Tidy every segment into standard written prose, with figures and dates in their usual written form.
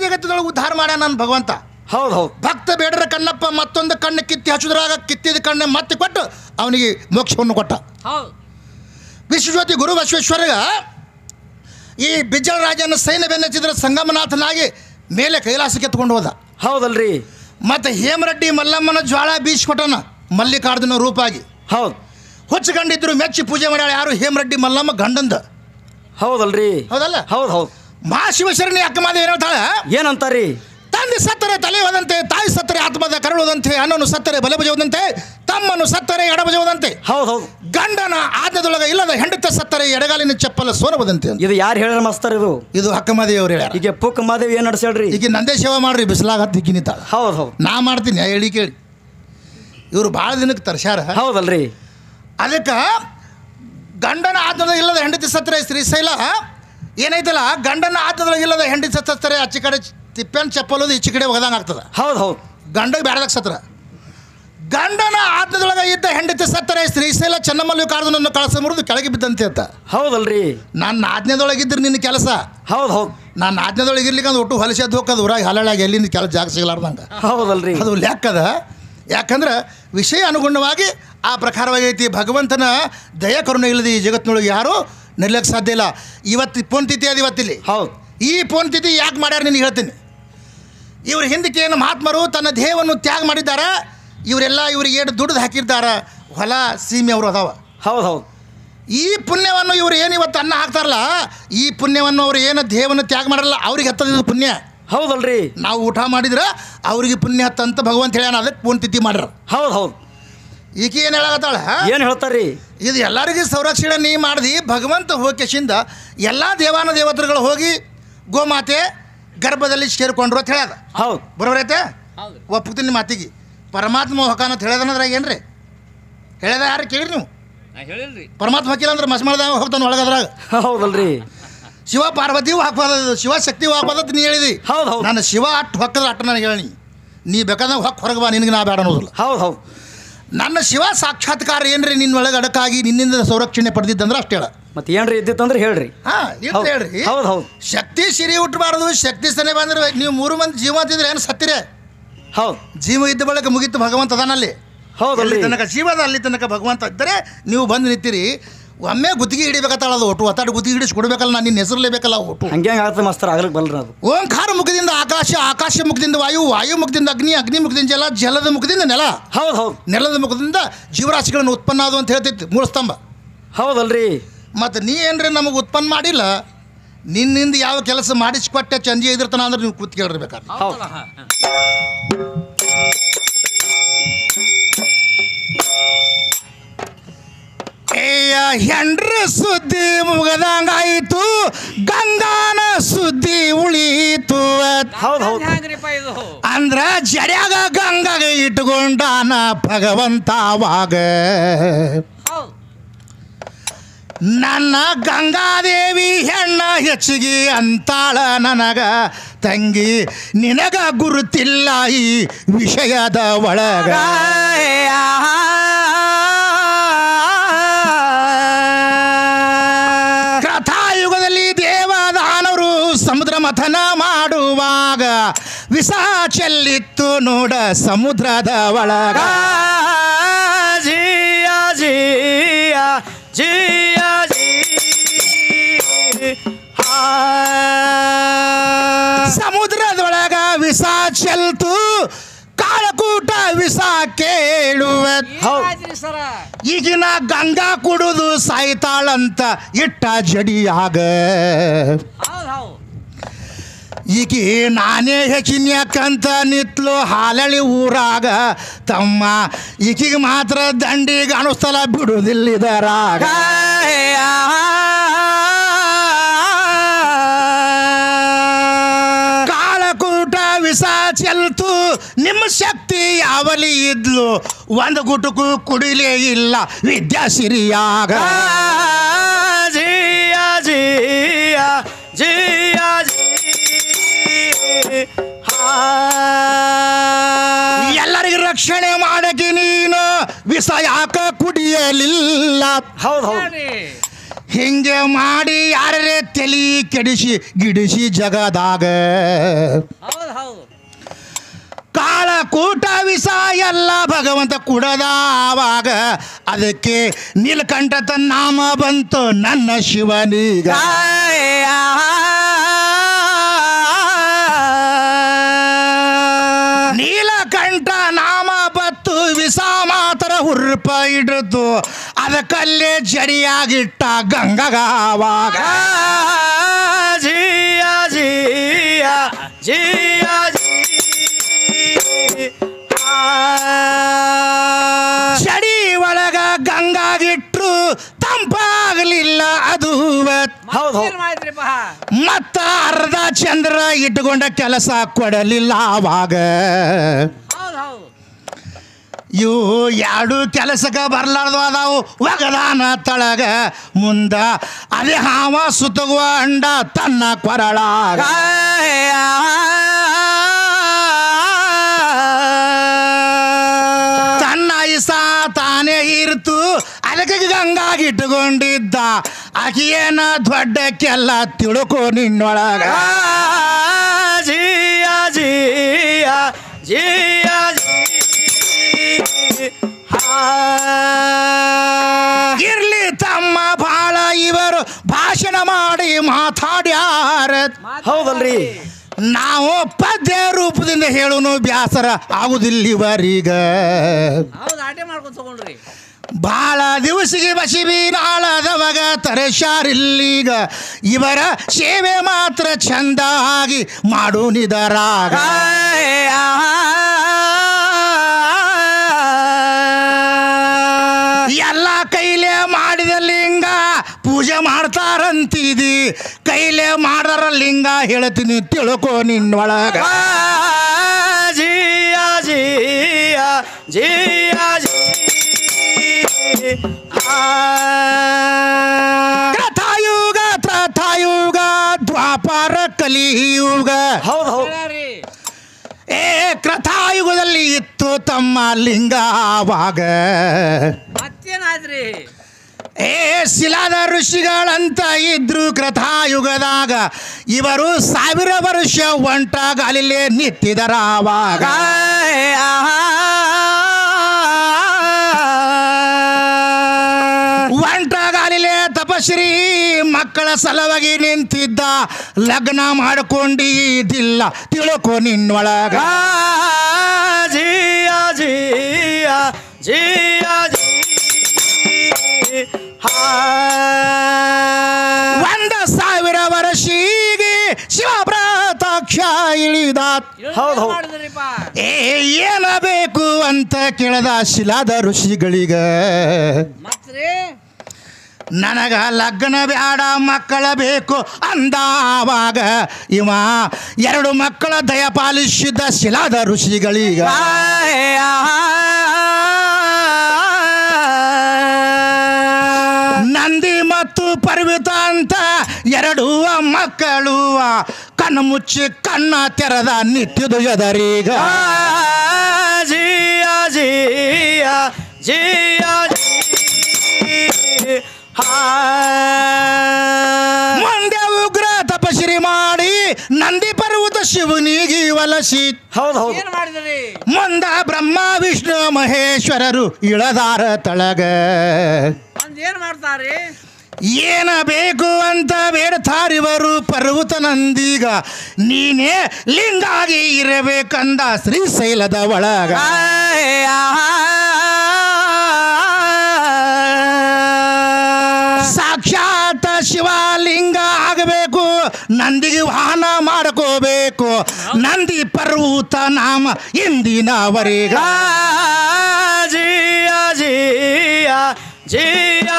ಜಗತ್ತದೊಳಗೆ ಉದ್ಧಾರ ಮಾಡ್ಯಾನ ನನ್ನ ಭಗವಂತ. ಹೌದು ಹೌದು. ಭಕ್ತ ಬೇಡರ ಕಣ್ಣಪ್ಪ ಮತ್ತೊಂದು ಕಣ್ಣು ಕಿತ್ತಿ ಹಚ್ಚುದ್ರಾಗ ಕಿತ್ತಿದ ಕಣ್ಣೆ ಮತ್ತೆ ಕೊಟ್ಟು ಅವನಿಗೆ ಮೋಕ್ಷವನ್ನು ಕೊಟ್ಟ. ವಿಶ್ವಜ್ಯೋತಿ ಗುರು ಬಸವೇಶ್ವರಗ ಈ ಬಿಜ್ಜಳ ರಾಜನ ಸೈನ್ಯ ಬೆನ್ನಚ್ಚಿದ್ರೆ ಸಂಗಮನಾಥನಾಗಿ ಮೇಲೆ ಕೈಲಾಸಕ್ಕೆ ಎತ್ಕೊಂಡು ಹೋದ. ಹೌದಲ್ರಿ. ಮತ್ತು ಹೇಮರೆಡ್ಡಿ ಮಲ್ಲಮ್ಮನ ಜ್ವಾಳ ಬೀಸ್ಕೊಟ್ಟನ ಮಲ್ಲಿಕಾರ್ಜುನ ರೂಪಾಗಿ. ಹೌದು. ಹುಚ್ಚು ಗಂಡಿದ್ರು ಮೆಚ್ಚಿ ಪೂಜೆ ಮಾಡ್ಯಾಳ ಯಾರು? ಹೇಮರೆಡ್ಡಿ ಮಲ್ಲಮ್ಮ ಗಂಡಂದ. ಹೌದಲ್ರಿ. ಹೌದಲ್ಲ? ಹೌದು ಹೌದು. ಮಹಾಶಿವಶರಣಿ ಅಕ್ಕಮಾದೇವಿ ಏನು ಹೇಳ್ತಾಳೆ? ಏನಂತಾರಿ? ತಂದೆ ಸತ್ತರೆ ತಲೆ ಹೋದಂತೆ, ತಾಯಿ ಸತ್ತರೆ ಆತ್ಮದ ಕರಳುವುದಂತೆ, ಅಣ್ಣನು ಸತ್ತರೆ ಬಲೆ ಬಜವುದಂತೆ, ತಮ್ಮನು ಸತ್ತರೆ ಎಡ ಬಜವುದಂತೆ. ಹೌದು ಹೌದು. ಗಂಡನ ಆಜ್ಞದೊಳಗೆ ಇಲ್ಲದ ಹೆಂಡತಿ ಸತ್ತರೆ ಎಡಗಾಲಿನ ಚಪ್ಪಲ ಸೋರಬದಂತೆ. ಇದು ಯಾರು ಹೇಳ್ಯಾರ ಮಾಸ್ತರ್? ಇದು ಅಕ್ಕಮಾದೇವಿ ಅವ್ರು ಹೇಳ್ಯಾರ. ಈಗ ಪುಕ್ಕ ಮಾದೇವಿ ಏನು ನಡ್ಸ್ಯಾಳ್ರಿ? ಈಗ ನಂದೇ ಸೇವೆ ಮಾಡ್ರಿ, ಬಿಸಿಲಾಗ ತಿಕ್ಕಿನಿತಾಳ. ಹೌದು ಹೌದು. ನಾ ಮಾಡ್ತೀನಿ ಹೇಳಿ ಕೇಳಿ. ಇವರು ಭಾಳ ದಿನಕ್ಕೆ ತರ್ಸ್ಯಾರ. ಹೌದಲ್ರಿ. ಅದಕ್ಕೆ ಗಂಡನ ಆತ್ಮದೊಳಗೆ ಇಲ್ಲದ ಹೆಂಡತಿ ಸತ್ತರೆ ಶ್ರೀಶೈಲ ಏನೈತಲ್ಲ, ಗಂಡನ ಆತ್ಮದೊಳಗೆ ಇಲ್ಲದ ಹೆಂಡತಿ ಸತ್ತರೆ ಆಚೆ ಕಡೆ ತಿಪ್ಪೆನ್ ಚಪ್ಪಲೋದು ಈಚೆ ಕಡೆ ಒಗದಂಗೆ ಆಗ್ತದೆ. ಹೌದು ಹೌದು. ಗಂಡಗೆ ಬ್ಯಾಡದಾಗ ಸತ್ರ. ಗಂಡನ ಆತ್ಮದೊಳಗೆ ಇದ್ದ ಹೆಂಡತಿ ಸತ್ತರೆ ಶ್ರೀಶೈಲ ಚೆನ್ನಮಲ್ಲಿಕಾರ್ಜುನನ್ನು ಕಳಸ ಮುರಿದು ಕೆಳಗೆ ಬಿದ್ದಂತೆ ಅಂತ. ಹೌದಲ್ರಿ. ನನ್ನ ಆಜ್ಞದೊಳಗಿದ್ರೆ ನಿನ್ನ ಕೆಲಸ. ಹೌದು ಹೌದು. ನಾನು ಆಜ್ಞದೊಳಗೆ ಇರ್ಲಿಕ್ಕೆ ಒಟ್ಟು ಹೊಲಸೆದ್ದು ಹೋಗೋದು ಊರಾಗ ಹಲಳಾಗಿ ಎಲ್ಲಿಂದ ಕೆಲಸ ಜಾಗ ಸಿಗಲಾರ್ದಂಗೆ. ಹೌದಲ್ರಿ. ಅದು ಲೆಕ್ಕದ. ಯಾಕಂದ್ರೆ ವಿಷಯ ಅನುಗುಣವಾಗಿ ಆ ಪ್ರಕಾರವಾಗೈತಿ. ಭಗವಂತನ ದಯ ಕರುಣೆ ಇಲ್ಲದೆ ಈ ಜಗತ್ತಿನೊಳಗೆ ಯಾರು ನಿಲ್ಲಕ್ಕೆ ಸಾಧ್ಯ ಇಲ್ಲ. ಇವತ್ತು ಪುಣ್ಯತಿಥಿ ಅದು ಇವತ್ತಿಲ್ಲಿ. ಹೌದು. ಈ ಪುಣ್ಯತಿಥಿ ಯಾಕೆ ಮಾಡ್ಯಾರ ನಿನಗೆ ಹೇಳ್ತೀನಿ. ಇವ್ರ ಹಿಂದಕ್ಕೆ ಏನು ಮಹಾತ್ಮರು ತನ್ನ ದೇಹವನ್ನು ತ್ಯಾಗ ಮಾಡಿದ್ದಾರೆ. ಇವರೆಲ್ಲ ಇವ್ರಿಗೆ ಏನು ದುಡ್ದು ಹಾಕಿರ್ತಾರೆ. ಹೊಲ ಸೀಮೆ ಅವರು ಅದಾವ. ಹೌದು ಹೌದು. ಈ ಪುಣ್ಯವನ್ನು ಇವರು ಏನು ಇವತ್ತು ಅನ್ನ ಹಾಕ್ತಾರಲ್ಲ, ಈ ಪುಣ್ಯವನ್ನು ಅವ್ರು ಏನು ದೇಹವನ್ನು ತ್ಯಾಗ ಮಾಡಲ್ಲ, ಅವ್ರಿಗೆ ಹತ್ತದ ಪುಣ್ಯ. ಹೌದಲ್ರಿ. ನಾವು ಊಟ ಮಾಡಿದ್ರೆ ಅವ್ರಿಗೆ ಪುಣ್ಯ ಹತ್ತಂತ ಭಗವಂತ ಹೇಳ್ಯಾನ. ಅದಕ್ಕೆ ಪುಣ್ಯತಿಥಿ ಮಾಡ್ರ. ಹೌದು ಹೌದು. ಈಕೆ ಏನು ಹೇಳಕತ್ತಾಳ? ಏನು ಹೇಳ್ತಾರ್ರಿ? ಇದು ಎಲ್ಲರಿಗೂ ಸಂರಕ್ಷಣೆ ನೀ ಮಾಡಿದಿ. ಭಗವಂತ ಹೋಗಿಸಿಂದ ಎಲ್ಲ ದೇವಾನ ದೇವತೆಗಳು ಹೋಗಿ ಗೋಮಾತೆ ಗರ್ಭದಲ್ಲಿ ಸೇರ್ಕೊಂಡ್ರು ಅಂತ ಹೇಳ್ಯಾದ. ಹೌದು. ಬರೋಬರೈತೆ? ಒಪ್ತೀನಿ ಮಾತಿಗೆ. ಪರಮಾತ್ಮ ಹೊಕಾನ ಅಂತ ಹೇಳ್ಯಾದನದ್ರಾಗ ಏನ್ರಿ ಹೇಳ್ಯದ? ಯಾರು ಕೇಳಿರಿ ನೀವು? ಪರಮಾತ್ಮ ಹಾಕಿಲ್ಲ ಅಂದ್ರೆ ಮಸ್ಮಾಳ್ದಾಗ ಹೋಗ್ತಾನೆ ಒಳಗದ್ರಾಗ. ಹೌದಲ್ರಿ. ಶಿವ ಪಾರ್ವತಿಯೂ ಹಾಕ್ಬಾರ್ದು, ಶಿವ ಶಕ್ತಿಯೂ ಹಾಕ್ಬಾರ್ದು ನೀ ಹೇಳಿದಿ. ಹೌದು ಹೌದು. ನಾನು ಶಿವ ಅಟ್ಟು ಹೊಕ್ಕದ್ರೆ ಅಟ್ಟು ನನಗೆ ಹೇಳಿ. ನೀ ಬೇಕಾದ್ರೆ ಹೊಕ್ಕ ಹೊರಗೆ ಬಾ, ನಿನಗೆ ನಾ ಬೇಡ ಅನ್ನೋದಿಲ್ಲ. ಹೌದು ಹೌದು. ನನ್ನ ಶಿವ ಸಾಕ್ಷಾತ್ಕಾರ ಏನ್ರಿ ನಿನ್ನೊಳಗೆ ಅಡಕಾಗಿ ನಿನ್ನಿಂದ ಸಂರಕ್ಷಣೆ ಪಡೆದಿದ್ದಂದ್ರೆ ಅಷ್ಟು ಹೇಳ. ಮತ್ತೆ ಏನ್ರಿ ಇದ್ದಿತ್ತಂದ್ರೆ ಹೇಳ್ರಿ. ಹೇಳ್ರಿ. ಹೌದು ಹೌದು. ಶಕ್ತಿ ಸಿರಿ ಉಟ್ಟಬಾರ್ದು. ಶಕ್ತಿ ಸನೆ ಬಂದ್ರೆ ನೀವು 3 ಮಂದಿ ಜೀವ ಅಂತಿದ್ರೆ ಏನು ಸತ್ತಿರೆ? ಹೌದು. ಜೀವ ಇದ್ದ ಬಳಿಕ ಮುಗೀತು. ಭಗವಂತ ಅದಾನಲ್ಲಿ. ಹೌದು. ಅಲ್ಲಿ ತನಕ ಜೀವದ ಅಲ್ಲಿ ತನಕ ಭಗವಂತ ಇದ್ದರೆ ನೀವು ಬಂದು ನಿಂತೀರಿ. ಒಮ್ಮೆ ಗುತ್ತಿಗೆ ಹಿಡಿಬೇಕತ್ತಾಳ ಅದು ಒಟ್ಟು. ಒತ್ತಾಡು ಗುತ್ತಿಗೆ ಹಿಡಿಸಿ ಕೊಡಬೇಕಲ್ಲ. ನಾನು ನಿನ್ನ ಹೆಸರಲೇಬೇಕಲ್ಲ ಒಟ್ಟು. ಹಂಗೆ ಆಗ್ತದೆ ಮಾಸ್ತರ್, ಆಗ್ಲಿಕ್ಕೆ ಬಲ್ರಿ ಅದು. ಓಂಕಾರ ಮುಖದಿಂದ ಆಕಾಶ, ಆಕಾಶ ಮುಖದಿಂದ ವಾಯು, ವಾಯು ಮುಖದಿಂದ ಅಗ್ನಿ, ಅಗ್ನಿ ಮುಖದಿಂದ ಜಲ, ಜಲದ ಮುಖದಿಂದ ನೆಲ. ಹೌದು ಹೌದು. ನೆಲದ ಮುಖದಿಂದ ಜೀವರಾಶಿಗಳನ್ನು ಉತ್ಪನ್ನ ಅದು ಅಂತ ಹೇಳ್ತೈತಿ ಮೂಲ ಸ್ತಂಭ. ಹೌದಲ್ರಿ. ಮತ್ತು ನೀ ಏನ್ರಿ ನಮಗೆ ಉತ್ಪನ್ನ ಮಾಡಿಲ್ಲ, ನಿನ್ನಿಂದ ಯಾವ ಕೆಲಸ ಮಾಡಿಸ್ಕೊಟ್ಟೆ ಚಂಜಿ ಇದಿರ್ತಾನ ಅಂದ್ರೆ ನೀವು ಕೂತ್ ಕೇಳಿರ್ಬೇಕಾದ್ರೆ. ಹೌದು. ಹೆಂಡ್ರ ಸುದ್ದಿ ಮುಗದಂಗಾಯಿತು, ಗಂಗಾನ ಸುದ್ದಿ ಉಳೀತು. ಹೌದು ಹೌದು. ಅಂದ್ರ ಜಡ್ಯಾಗ ಗಂಗಾಗ ಇಟ್ಕೊಂಡಾನ ಭಗವಂತವಾಗ. ನನ್ನ ಗಂಗಾದೇವಿ ಹೆಣ್ಣ ಹೆಚ್ಚಿಗೆ ಅಂತಾಳ ನನಗ, ತಂಗಿ ನಿನಗ ಗುರುತಿಲ್ಲ ಈ ವಿಷಯದ ಒಳಗ. ಕಥಾಯುಗದಲ್ಲಿ ದೇವದಾನವರು ಸಮುದ್ರ ಮಥನ ಮಾಡುವಾಗ ವಿಷ ಚೆಲ್ಲಿತ್ತು ನೋಡ ಸಮುದ್ರದ ಒಳಗ. ಜಿಯ ಜಿಯ ಜಿಯ ಜಿ ಸಮುದ್ರದೊಳಗ ವಿಷ ಚೆಲ್ತು, ಕಾಳಕೂಟ ವಿಷ ಕೇಳುವ. ಈಗಿನ ಗಂಗಾ ಕುಡುದು ಸಾಯ್ತಾಳಂತ ಇಟ್ಟ ಜಡಿಯಾಗ. ಈಕಿ ನಾನೇ ಹೆಚ್ಚಿನ್ಯಾಕಂತ ನಿತ್ಲು ಹಾಲಳಿ ಊರಾಗ. ತಮ್ಮ ಈಕಿಗೆ ಮಾತ್ರ ದಂಡಿಗೆ ಅನುಸ್ತಲ ಬಿಡುವುದಿಲ್ಲಿದರಾಗ. ಕಾಳಕೂಟ ವಿಷ ಚೆಲ್ತು, ನಿಮ್ಮ ಶಕ್ತಿ ಯಾವಲಿ ಇದ್ಲು, ಒಂದು ಗುಟುಕು ಕುಡಿಲೇ ಇಲ್ಲ ವಿದ್ಯಾಸಿರಿಯಾಗ. ಜಿಯ ಜಿಯ ಜಿಯ ಜಿ ಎಲ್ಲರಿಗೂ ರಕ್ಷಣೆ ಮಾಡಕ್ಕೆ ನೀನು ವಿಷ ಯಾಕ ಕುಡಿಯಲಿಲ್ಲ. ಹೌದು ಹೌದು. ಹಿಂಗೆ ಮಾಡಿ ಯಾರೇ ತಲೆ ಕೆಡಿಸಿ ಗಿಡಿಸಿ ಜಗದಾಗ. ಎಲ್ಲ ಭಗವಂತ ಕುಡದಾವಾಗ ಅದಕ್ಕೆ ನೀಲಕಂಠದ ನಾಮ ಬಂತು ನನ್ನ ಶಿವನಿಗ. ನೀಲಕಂಠ ನಾಮ ಬತ್ತು ವಿಷ ಮಾತ್ರ ಹುರ್ಪ ಹಿಡಿದು ಅದಕ್ಕಲ್ಲೇ ಜಡಿಯಾಗಿಟ್ಟ ಗಂಗಗಾವಾಗ. ಜಿಯ ಜಿಯ ಜಿಯ ಚಡಿ ಒಳಗ ಗಂಗಾಗಿಟ್ರು ತಂಪಾಗಲಿಲ್ಲ ಅದು. ಹೌದು ಮತ್ತ ಅರ್ಧ ಚಂದ್ರ ಇಟ್ಟುಕೊಂಡ ಕೆಲಸ ಕೊಡಲಿಲ್ಲ ಆವಾಗ. ಇವು ಎರಡು ಕೆಲಸಕ್ಕೆ ಬರ್ಲಾರ್ದು ಅದಾವು ಒಗದಾನ ತಳಗ ಮುಂದ ಅದೇ ಹಾವ ಸುತ್ತಗುವ ಅಂಡ ತನ್ನ ಕೊರಳಾಗ. ತನ್ನ ಇಸ ತಾನೇ ಇರ್ತು ಅದಕ್ಕೆ ಗಂಗಾಗಿಟ್ಟುಕೊಂಡಿದ್ದ ಆಕಿಯೇನ ದೊಡ್ಡಕ್ಕೆಲ್ಲ ತಿಳ್ಕೊ ನಿನ್ನೊಳಗ. ಜಿಯ ಜಿಯ ಜಿಯ ಇರ್ಲಿ ತಮ್ಮ ಬಾಳ ಇವರು ಭಾಷಣ ಮಾಡಿ ಮಾತಾಡ್ಯಾರ. ಹೌದಲ್ರಿ, ನಾವು ಪದ್ಯ ರೂಪದಿಂದ ಹೇಳೋನು ಬ್ಯಾಸರ ಆಗುದಿಲ್ಲ ಇವರೀಗ. ಭಾಳ ದಿವಸಿಗೆ ಬಸಿಬಿ ನಾಳದವಾಗ ತರಶಾರಿಲ್ಲೀಗ ಇವರ ಸೇವೆ ಮಾತ್ರ ಚಂದ ಆಗಿ ಮಾಡು ನಿದರಾಗ. ಎಲ್ಲ ಕೈಲೇ ಮಾಡಿದ ಲಿಂಗ ಪೂಜೆ ಮಾಡ್ತಾರಂತಿದಿ, ಕೈಲೇ ಮಾಡರ ಲಿಂಗ ಹೇಳ್ತೀನಿ ತಿಳ್ಕೊ ನಿನ್ನೊಳಗ. ಜಿಯ ಜಿಯ ಜಿಯ ಕೃತಯುಗ ತ್ರತಾಯುಗ ದ್ವಾಪರ ಕಲಿಯುಗ. ಹೌದು ಹೌದು. ಏ ಕೃತಾಯುಗದಲ್ಲಿ ಇತ್ತು ತಮ್ಮ ಲಿಂಗ ಆವಾಗ. ಮತ್ತೇನಾದ್ರಿ? ಏ ಶಿಲಾದ ಋಷಿಗಳಂತ ಇದ್ರು ಕೃತಾಯುಗದಾಗ ಇವರು 1000 ವರ್ಷ ಒಂಟಾಗಲಿಲ್ಲೇ ನಿಂತಿದರ ಆವಾಗ. ಒಂಟಾಗಲಿಲೆ ತಪಶ್ರೀ ಮಕ್ಕಳ ಸಲುವಾಗಿ ನಿಂತಿದ್ದ, ಲಗ್ನ ಮಾಡಿಕೊಂಡಿದ್ದಿಲ್ಲ ತಿಳ್ಕೊ ನಿನ್ನೊಳಗ. ಜಿಯ ಜಿಯ ಜಿಯ ಒಂದ 1000 ವರ್ಷಿಗೆ ಶಿವ ಪ್ರತ್ಯಕ್ಷ ಇಳಿದ. ಹೌದು. ಏನ ಬೇಕು ಅಂತ ಕೇಳದ ಶಿಲಾದ ಋಷಿಗಳಿಗ. ನನಗ ಲಗ್ನ ಬ್ಯಾಡ ಮಕ್ಕಳ ಬೇಕು ಅಂದಾವಾಗ ಇವ 2 ಮಕ್ಕಳ ದಯಪಾಲಿಸಿದ ಶಿಲಾದ ಋಷಿಗಳಿಗ. ನಂದಿ ಮತ್ತು ಪರ್ವತ ಅಂತ 2 ಮಕ್ಕಳು ಕಣ್ಣು ಮುಚ್ಚಿ ಕಣ್ಣ ತೆರೆದ ನಿತ್ಯದು ಎದರೀಗ. ಜಿಯ ಜಿಯ ಜಿಯ ಮುಂದೆ ಉಗ್ರ ತಪಶ್ರೀ ಮಾಡಿ ನಂದಿ ಪರ್ವತ ಶಿವನಿಗೆ ವಲಸಿ. ಹೌದು. ಮುಂದ ಬ್ರಹ್ಮ ವಿಷ್ಣು ಮಹೇಶ್ವರರು ಇಳದಾರ ತಳಗ. ಏನ್ ಮಾಡ್ತಾರೆ? ಏನ ಬೇಕು ಅಂತ ಬೇಡ್ತಾರಿವರು ಪರ್ವತ ನಂದೀಗ. ನೀನೇ ಲಿಂಗಾಗಿ ಇರಬೇಕಂದ ಶ್ರೀಶೈಲದ ಒಳಗ. ಸಾಕ್ಷಾತ್ ಶಿವಲಿಂಗ ಆಗಬೇಕು, ನಂದಿಗೆ ವಾಹನ ಮಾಡ್ಕೋಬೇಕು, ನಂದಿ ಪರ್ವತ ನಾಮ ಇಂದಿನವರೆಗ. ಜಿಯ ಜಿಯ ಜಿಯ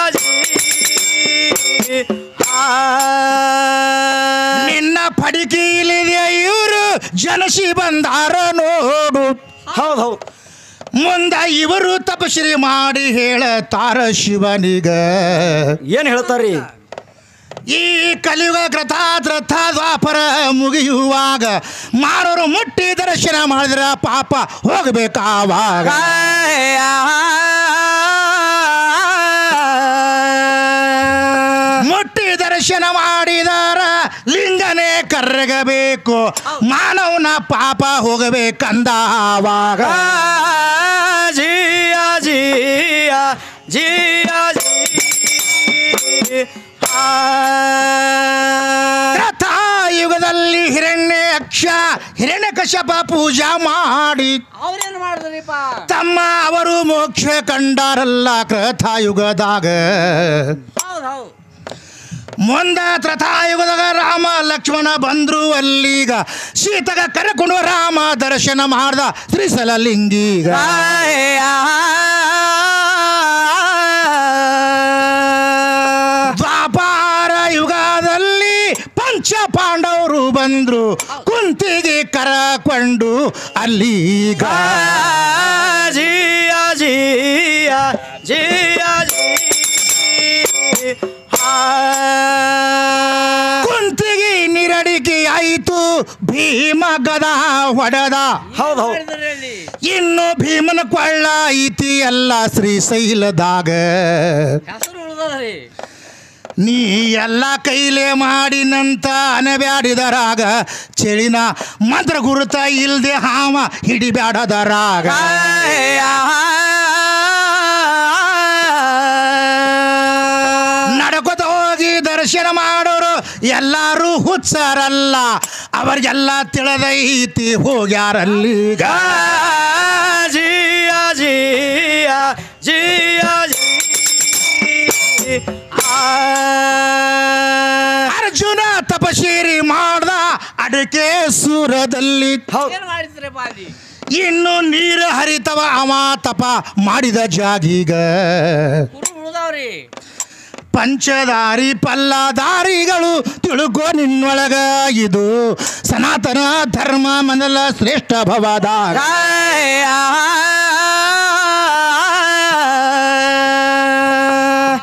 ನಿನ್ನ ಪಡಿಕೆಯಿಲ್ಲಿದೆ ಇವರು ಜನಸಿ ಬಂದಾರ ನೋಡು. ಹೌದು. ಮುಂದ ಇವರು ತಪಶ್ರೀ ಮಾಡಿ ಹೇಳತಾರ ಶಿವನಿಗ. ಏನ್ ಹೇಳ್ತಾರ್ರಿ? ಈ ಕಲಿಯುಗ ಕೃತಾತ್ರಥ ದ್ವಾಪರ ಮುಗಿಯುವಾಗ ಮಾಡೋರು ಮುಟ್ಟಿ ದರ್ಶನ ಮಾಡಿದ್ರ ಪಾಪ ಹೋಗಬೇಕಾವಾಗ. ಮುಟ್ಟಿ ದರ್ಶನ ಮಾಡಿದರ ಲಿಂಗನೇ ಕರಗಬೇಕು ಮಾನವನ ಪಾಪ ಹೋಗಬೇಕಂದಾವಾಗ ಜಿಯ ಜಿಯ ಜಿಯ ಜಿ ತ್ರೇತಾಯುಗದಲ್ಲಿ ಹಿರಣ್ಯಕಶ್ಯಪ ಪೂಜಾ ಮಾಡಿ ಅವ್ರೇನು ಮಾಡಿದ್ರಿಪ್ಪ ತಮ್ಮ ಅವರು ಮೋಕ್ಷ ಕಂಡಾರಲ್ಲ ಕೃತಾಯುಗದಾಗ ಹೌದು ಮುಂದ ತ್ರತಾಯುಗದಾಗ ರಾಮ ಲಕ್ಷ್ಮಣ ಬಂದ್ರು ಅಲ್ಲೀಗ ಸೀತಗ ಕರೆಕೊಂಡು ರಾಮ ದರ್ಶನ ಮಾಡ್ದ ತ್ರಿಸಲ ಲಿಂಗೀಗ ದ್ವಾಪಾರ ಯುಗದಲ್ಲಿ ಪಂಚ ಪಾಂಡವರು ಬಂದ್ರು ಕುಂತಿಗೆ ಕರಕೊಂಡು ಅಲ್ಲೀಗ ಜಿಯ ಜಿಯ ಜಿಯ ಜಿ ಕುಂತಿಗೆ ನಿರಡಿಕೆ ಆಯಿತು ಭೀಮ ಗದ ಹೊಡೆದ ಹೌದು ಇನ್ನು ಭೀಮನ ಕೊಳ್ಳ ಐತಿ ಎಲ್ಲ ಶ್ರೀಶೈಲದಾಗ ಹೆಸರು ಉಳ್ದದ್ರಿ ನೀ ಎಲ್ಲ ಕೈಲೇ ಮಾಡಿನಂತ ಅನಬ್ಯಾಡಿದರಾಗ ಚಳಿನ ಮಂತ್ರ ಗುರುತ ಇಲ್ದೆ ಹಾವ ಹಿಡಿಬ್ಯಾಡದರಾಗ ನಡ್ಕೊತ ಹೋಗಿ ದರ್ಶನ ಮಾಡೋರು ಎಲ್ಲರೂ ಹುಚ್ಚರಲ್ಲ ಅವ್ರಿಗೆಲ್ಲ ತಿಳಿದೈತಿ ಹೋಗ್ಯಾರಲ್ಲೀಗ ಜಿಯ ಜಿಯ ಜಿಯ ಜಿ ಅರ್ಜುನ ತಪಶೀರಿ ಮಾಡ್ದ ಅಡಕೆ ಸೂರದಲ್ಲಿ ಇನ್ನು ನೀರು ಹರಿತವ ಅವ ತಪ ಮಾಡಿದ ಜಾಗೀಗ ಪಂಚದಾರಿ ಪಲ್ಲದಾರಿಗಳು ತಿಳುಕೋ ನಿನ್ನೊಳಗ ಇದು ಸನಾತನ ಧರ್ಮ ಮೊದಲ ಶ್ರೇಷ್ಠ ಭವದಾಗ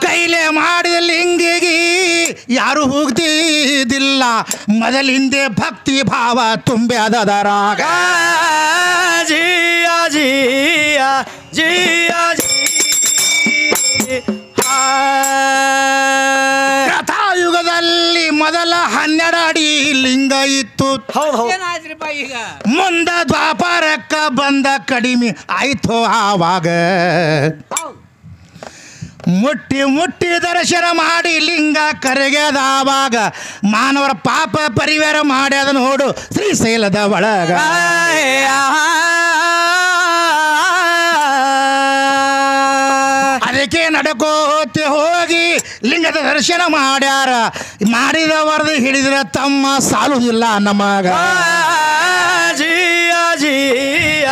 ಕೈಲೆ ಮಾಡಿದ ಲಿಂಗಿಗೆ ಯಾರು ಹೋಗ್ತಿದ್ದಿಲ್ಲ ಮೊದಲಿಂದೆ ಭಕ್ತಿ ಭಾವ ತುಂಬ್ಯಾದರಾಗ ಜಿಯ ಜಿಯ ಜಿಯ ಜಿ ಕಥಾಯುಗದಲ್ಲಿ ಮೊದಲ 12 ಅಡಿ ಲಿಂಗ ಇತ್ತು ಮುಂದ ದ್ವಾಪಾರಕ್ಕ ಬಂದ ಕಡಿಮೆ ಆಯ್ತು ಆವಾಗ ಮುಟ್ಟಿ ಮುಟ್ಟಿ ದರ್ಶನ ಮಾಡಿ ಲಿಂಗ ಕರಗ್ಯದಾವಾಗ ಮಾನವರ ಪಾಪ ಪರಿವಾರ ಮಾಡ್ಯದ ನೋಡು ಶ್ರೀಶೈಲದ ಒಳಗ ಅದಕ್ಕೆ ನಡ್ಕೋತೆ ಹೋಗಿ ಲಿಂಗದ ದರ್ಶನ ಮಾಡ್ಯಾರ ಮಾಡಿದವರದು ಹಿಡಿದ್ರೆ ತಮ್ಮ ಸಾಲುವುದಿಲ್ಲ ನಮಗ ಜಿಯ ಜಿಯ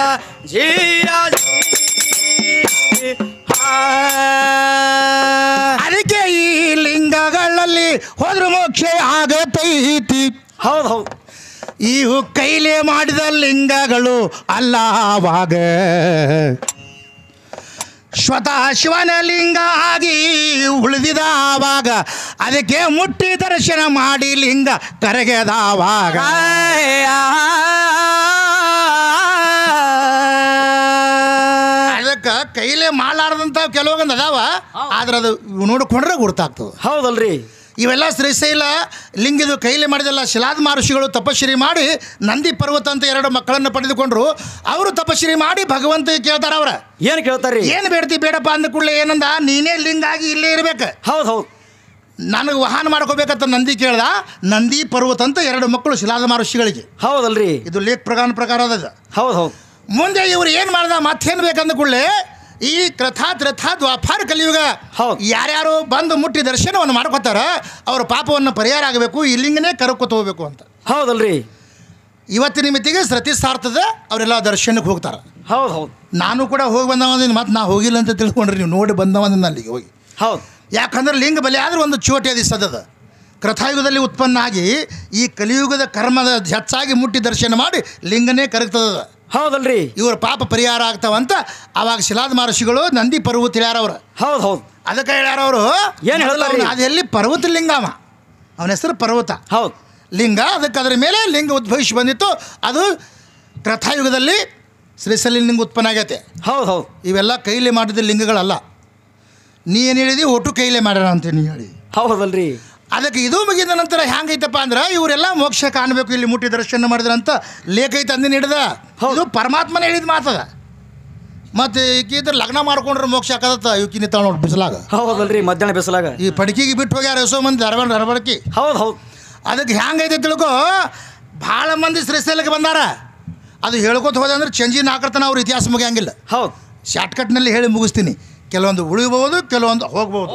ಜಿಯ ಅದಕ್ಕೆ ಈ ಲಿಂಗಗಳಲ್ಲಿ ಹೋದ್ರೆ ಮೋಕ್ಷ ಆಗತೈತಿ ಹೌದು ಹೌದು ಇವು ಕೈಲೇ ಮಾಡಿದ ಲಿಂಗಗಳು ಅಲ್ಲ ಆವಾಗ ಸ್ವತಃ ಶಿವನ ಲಿಂಗ ಆಗಿ ಉಳಿದಿದ ಆವಾಗ ಅದಕ್ಕೆ ಮುಟ್ಟಿ ದರ್ಶನ ಮಾಡಿ ಲಿಂಗ ಕರಗೆದಾವಾಗ ಅದಕ್ಕೆ ಕೈಲೇ ಮಾಡಲಾರ್ದಂಥ ಕೆಲವೊಂದು ಅದಾವ ಆದ್ರೆ ಅದು ನೋಡಿಕೊಂಡ್ರೆ ಗುರ್ತಾಗ್ತದೆ ಹೌದಲ್ರಿ ಇವೆಲ್ಲ ಶ್ರೀಶೈಲ ಲಿಂಗಿದು ಕೈಲಿ ಮಾಡಿದೆಲ್ಲ ಶಿಲಾದ ಮಹರ್ಷಿಗಳು ತಪಶ್ರೀ ಮಾಡಿ ನಂದಿ ಪರ್ವತ ಅಂತ 2 ಮಕ್ಕಳನ್ನು ಪಡೆದುಕೊಂಡ್ರು ಅವರು ತಪಶ್ರೀ ಮಾಡಿ ಭಗವಂತ ಕೇಳ್ತಾರ ಅವ್ರ ಏನು ಕೇಳ್ತಾರ್ರಿ ಏನು ಬೇಡ್ತಿ ಬೇಡಪ್ಪ ಅಂದ ಕೂಡಲೇ ಏನಂದ ನೀನೇ ಲಿಂಗಾಗಿ ಇಲ್ಲೇ ಇರ್ಬೇಕು ಹೌದು ಹೌದು ನನಗೆ ವಾಹನ ಮಾಡ್ಕೋಬೇಕಂತ ನಂದಿ ಕೇಳ್ದ ನಂದಿ ಪರ್ವತ ಅಂತ 2 ಮಕ್ಕಳು ಶಿಲಾದ ಮಹರ್ಷಿಗಳಿಗೆ ಹೌದಲ್ರಿ ಇದು ಲೇಖ ಪ್ರಕಾರ ಅದ ಹೌದು ಹೌದು ಮುಂದೆ ಇವ್ರು ಏನು ಮಾಡ್ದ ಮತ್ತೇನು ಬೇಕಂದ ಕೂಡಲೇ ಈ ತ್ರಥಾ ದ್ವಾಪಾರ ಕಲಿಯುಗ ಯಾರ್ಯಾರು ಬಂದು ಮುಟ್ಟಿ ದರ್ಶನವನ್ನು ಮಾಡ್ಕೋತಾರ ಅವ್ರ ಪಾಪವನ್ನು ಪರಿಹಾರ ಆಗಬೇಕು ಈ ಲಿಂಗನೇ ಕರ್ಕೊತ ಹೋಗ್ಬೇಕು ಅಂತ ಹೌದಲ್ರಿ ಇವತ್ತಿನ ಮಿತಿಗೆ ಸತಿ ಸಾರ್ತದೆ ಅವರೆಲ್ಲ ದರ್ಶನಕ್ಕೆ ಹೋಗ್ತಾರೆ ಹೌದು ಹೌದು ನಾನು ಕೂಡ ಹೋಗಿ ಬಂದವಂದಿನ ಮತ್ತೆ ನಾ ಹೋಗಿಲ್ಲ ಅಂತ ತಿಳ್ಕೊಂಡ್ರಿ ನೀವು ನೋಡಿ ಬಂದವಂದಿನ ಅಲ್ಲಿಗೆ ಹೋಗಿ ಹೌದು ಯಾಕಂದ್ರೆ ಲಿಂಗ ಬಲಿ ಆದ್ರೆ ಒಂದು ಚೋಟಿ ಅದಿಸ್ತದ ಕೃತಾಯುಗದಲ್ಲಿ ಉತ್ಪನ್ನ ಆಗಿ ಈ ಕಲಿಯುಗದ ಕರ್ಮದ ಹೆಚ್ಚಾಗಿ ಮುಟ್ಟಿ ದರ್ಶನ ಮಾಡಿ ಲಿಂಗನೇ ಕರಗ್ತದ ಹೌದಲ್ರಿ ಇವ್ರ ಪಾಪ ಪರಿಹಾರ ಆಗ್ತಾವಂತ ಅವಾಗ ಶಿಲಾದ ಮಹರ್ಷಿಗಳು ನಂದಿ ಪರ್ವತ ಹೇಳ್ಯಾರವ್ರ ಹೌದು ಹೌದು ಅದಕ್ಕೆ ಹೇಳ್ಯಾರವರು ಏನು ಹೇಳ್ತಾರೆ ಅದು ಎಲ್ಲಿ ಪರ್ವತ ಲಿಂಗವ ಅವನ ಹೆಸರು ಪರ್ವತ ಹೌದು ಲಿಂಗ ಅದಕ್ಕೆ ಅದರ ಮೇಲೆ ಲಿಂಗ ಉದ್ಭವಿಸಿ ಬಂದಿತ್ತು ಅದು ಕೃತಾಯುಗದಲ್ಲಿ ಶ್ರೀಶೈಲ ಲಿಂಗ ಉತ್ಪನ್ನ ಆಗೈತೆ ಹೌದು ಹೌದು ಇವೆಲ್ಲ ಕೈಲಿ ಮಾಡಿದ ಲಿಂಗಗಳಲ್ಲ ನೀ ಏನು ಹೇಳಿದಿ ಒಟ್ಟು ಕೈಲೇ ಮಾಡ್ಯಾರ ಅಂತ ನೀ ಹೇಳಿ ಹೌದಲ್ರಿ ಅದಕ್ಕೆ ಇದು ಮುಗಿದ ನಂತರ ಹೆಂಗೈತಪ್ಪ ಅಂದ್ರೆ ಇವರೆಲ್ಲ ಮೋಕ್ಷ ಕಾಣಬೇಕು ಇಲ್ಲಿ ಮುಟ್ಟಿ ದರ್ಶನ ಮಾಡಿದ್ರಂತ ಲೇಖ ಐತೆ ಅಂದಿನ ಹಿಡ್ದ ಇದು ಪರಮಾತ್ಮನ ಹೇಳಿದ ಮಾತದ ಮತ್ತು ಈಕಿದ್ರ ಲಗ್ನ ಮಾಡ್ಕೊಂಡ್ರೆ ಮೋಕ್ಷ ಹಾಕದತ್ತ ಇವಕಿ ನಿಂತಾಳ ನೋಡಿ ಬಿಸಿಲಾಗ ಹೌದಲ್ರಿ ಮಧ್ಯಾಹ್ನ ಬಿಸಿಲಾಗ ಈ ಪಡಿಕೆಗೆ ಬಿಟ್ಟು ಹೋಗ್ಯಾರ ಎಷ್ಟೋ ಮಂದಿ ಹರಬಡಕಿ ಹೌದು ಅದಕ್ಕೆ ಹೆಂಗೈತೆ ತಿಳ್ಕೊ ಭಾಳ ಮಂದಿ ಶ್ರೀಶೈಲಕ್ಕೆ ಬಂದಾರ ಅದು ಹೇಳ್ಕೊತ ಹೋದೆ ಅಂದ್ರೆ ಚಂಜಿನ ಹಾಕರ್ತಾನೆ ಅವ್ರ ಇತಿಹಾಸ ಮುಗಿಯಂಗಿಲ್ಲ ಹೌದು ಶಾರ್ಟ್ಕಟ್ನಲ್ಲಿ ಹೇಳಿ ಮುಗಿಸ್ತೀನಿ ಕೆಲವೊಂದು ಉಳಿಬೋದು ಕೆಲವೊಂದು ಹೋಗ್ಬೋದು